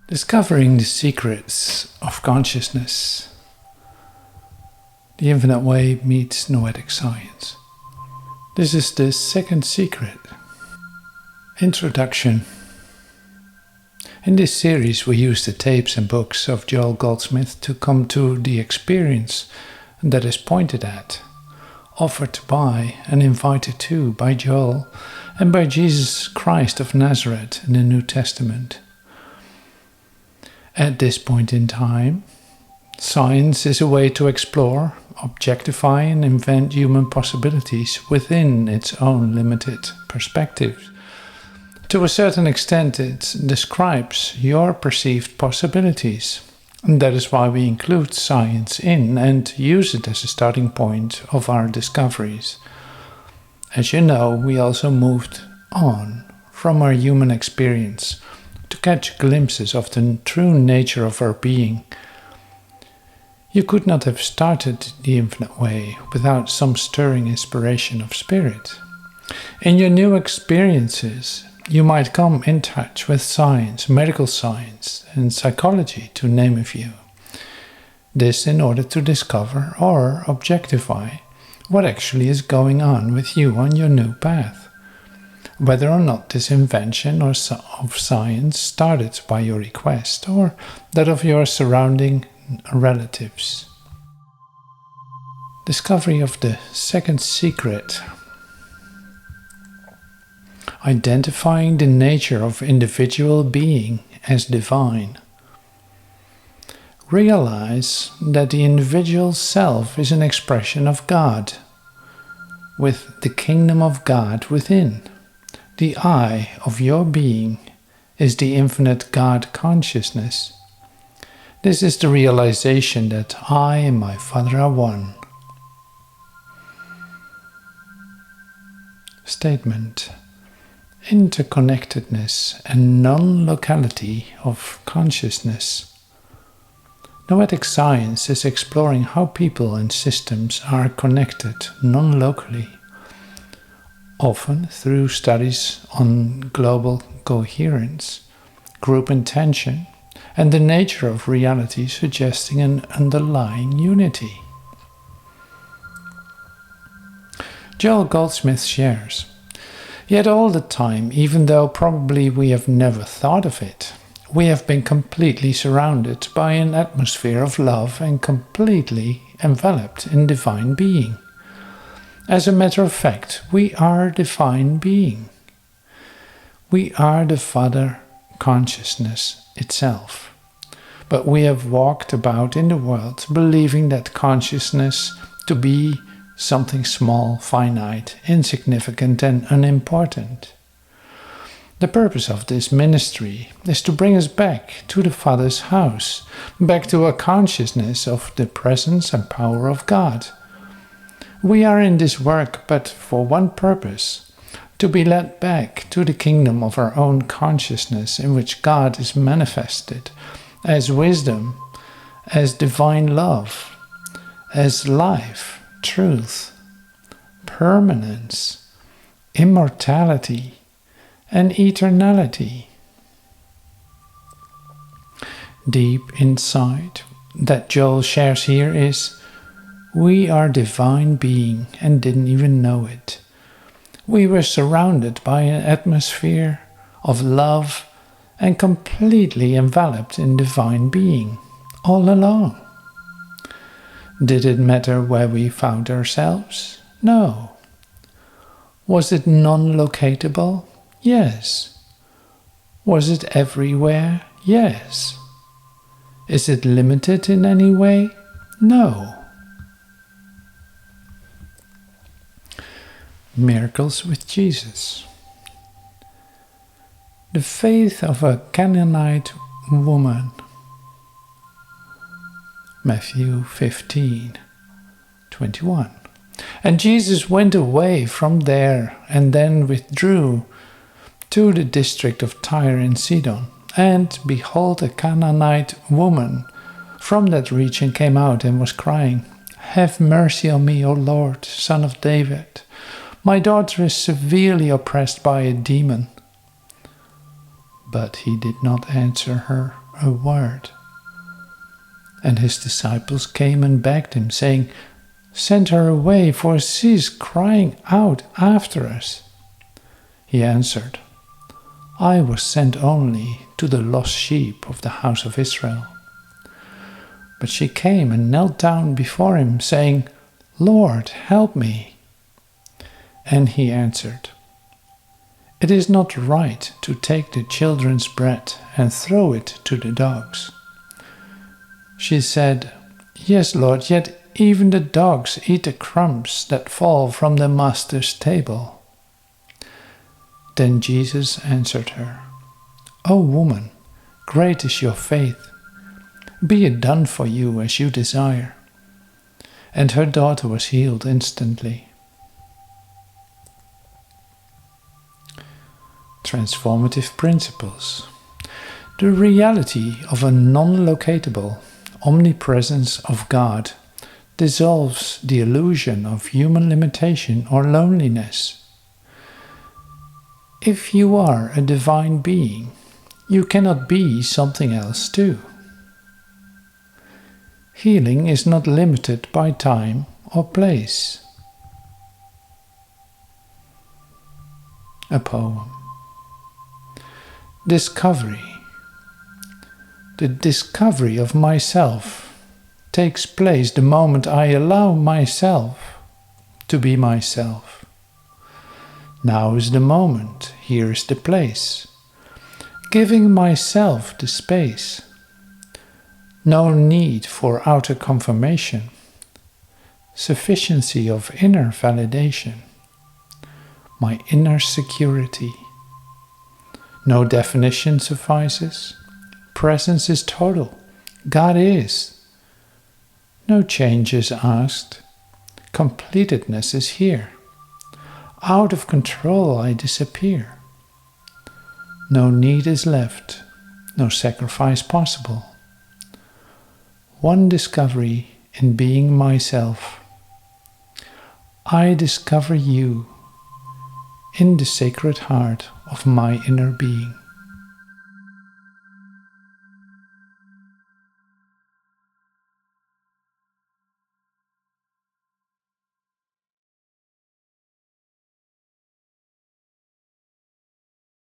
Discovering the secrets of consciousness. The Infinite Way meets Noetic Science. This is the second secret. Introduction. In this series we use the tapes and books of Joel Goldsmith to come to the experience that is pointed at, offered by and invited to by Joel and by Jesus Christ of Nazareth in the New Testament. At this point in time, science is a way to explore, objectify and invent human possibilities within its own limited perspectives. To a certain extent it describes your perceived possibilities, and that is why we include science in and use it as a starting point of our discoveries. As you know, we also moved on from our human experience to catch glimpses of the true nature of our being. You could not have started the Infinite Way without some stirring inspiration of spirit. In your new experiences, you might come in touch with science, medical science, and psychology, to name a few. This in order to discover or objectify what actually is going on with you on your new path. Whether or not this invention of science started by your request or that of your surrounding relatives. Discovery of the second secret. Identifying the nature of individual being as divine. Realize that the individual self is an expression of God, with the kingdom of God within. The I of your being is the infinite God consciousness. This is the realization that I and my Father are one. Statement. Interconnectedness and non-locality of consciousness. Noetic Science is exploring how people and systems are connected non-locally, often through studies on global coherence, group intention, and the nature of reality suggesting an underlying unity. Joel Goldsmith shares, "Yet all the time, even though probably we have never thought of it, we have been completely surrounded by an atmosphere of love and completely enveloped in divine being. As a matter of fact, we are divine being. We are the Father consciousness itself. But we have walked about in the world believing that consciousness to be something small, finite, insignificant and unimportant. The purpose of this ministry is to bring us back to the Father's house, back to a consciousness of the presence and power of God. We are in this work but for one purpose, to be led back to the kingdom of our own consciousness in which God is manifested as wisdom, as divine love, as life, truth, permanence, immortality, and eternality." Deep insight that Joel shares here is, we are divine being and didn't even know it. We were surrounded by an atmosphere of love and completely enveloped in divine being all along. Did it matter where we found ourselves? No. Was it non-locatable? Yes. Was it everywhere? Yes. Is it limited in any way? No. Miracles with Jesus. The faith of a Canaanite woman. Matthew 15:21. "And Jesus went away from there and then withdrew to the district of Tyre and Sidon. And behold, a Canaanite woman from that region came out and was crying, 'Have mercy on me, O Lord, Son of David. My daughter is severely oppressed by a demon.' But he did not answer her a word. And his disciples came and begged him, saying, "Send her away, for she is crying out after us." He answered, "I was sent only to the lost sheep of the house of Israel." But she came and knelt down before him, saying, "Lord, help me." And he answered, "It is not right to take the children's bread and throw it to the dogs." She said, "Yes, Lord, yet even the dogs eat the crumbs that fall from the master's table." Then Jesus answered her, "O woman, great is your faith. Be it done for you as you desire." And her daughter was healed instantly. Transformative Principles. The reality of a non-locatable omnipresence of God dissolves the illusion of human limitation or loneliness. If you are a divine being, you cannot be something else too. Healing is not limited by time or place. A poem. Discovery. The discovery of myself takes place the moment I allow myself to be myself. Now is the moment, here is the place. Giving myself the space. No need for outer confirmation. Sufficiency of inner validation. My inner security. No definition suffices. Presence is total. God is. No change is asked. Completedness is here. Out of control I disappear. No need is left. No sacrifice possible. One discovery in being myself. I discover you in the sacred heart of my inner being.